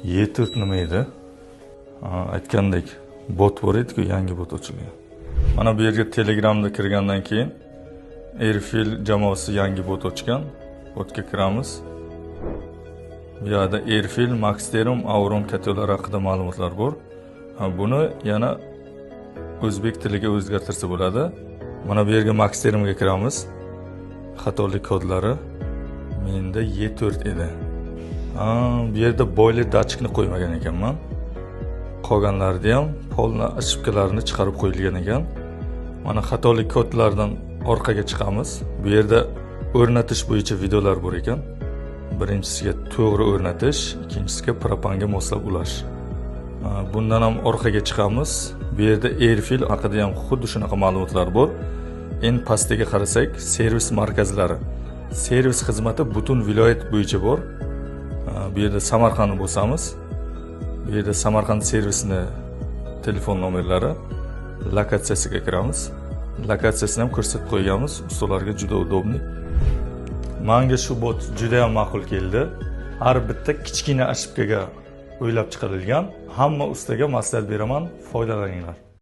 E4 nima edi? Aytgandek, bot bor edi-ku, yangi bot ochilgan. Mana bu yerga Telegramda kirgandan keyin Airfil jamoasi yangi bot ochgan. Botga kiramiz. Bu yerda Airfil, Maxterum, Auron kataloglar haqida ma'lumotlar bor. Buni yana o'zbek tiliga o'zgartirsa bo'ladi. Mana bu yerga Maxterumga kiramiz. Xatolik kodlari menda E4 edi. Bu yerda boiler datchikni qo'ymagan ekanman. Qolganlarida ham polna ошибкаларni chiqarib qo'yilgan ekan. Mana xatolik kodlardan orqaga chiqamiz. Bu yerda o'rnatish bo'yicha videolar bor ekan. Birinchisiga to'g'ri o'rnatish, ikkinchisiga propanga moslab ulash. Bundan ham orqaga chiqamiz. Bu yerda Airfil haqida ham xuddi shunaqa ma'lumotlar bor. Eng pastiga qarasak, servis markazlari. Servis xizmati butun viloyat bo'yicha bor. Bu yerda Samarqandni bosamiz. Bu yerda Samarqand servisini telefon nomerlari, lokatsiyasiga kiramiz. Lokatsiyasini ham ko'rsatib qo'yganmiz. Ustalarga juda udobni. Menga shu bot juda ham ma'qul keldi. Har bitta kichkina ошибкаga o'ylab chiqarilgan. Hamma ustaga maslahat beraman, foydalaninglar.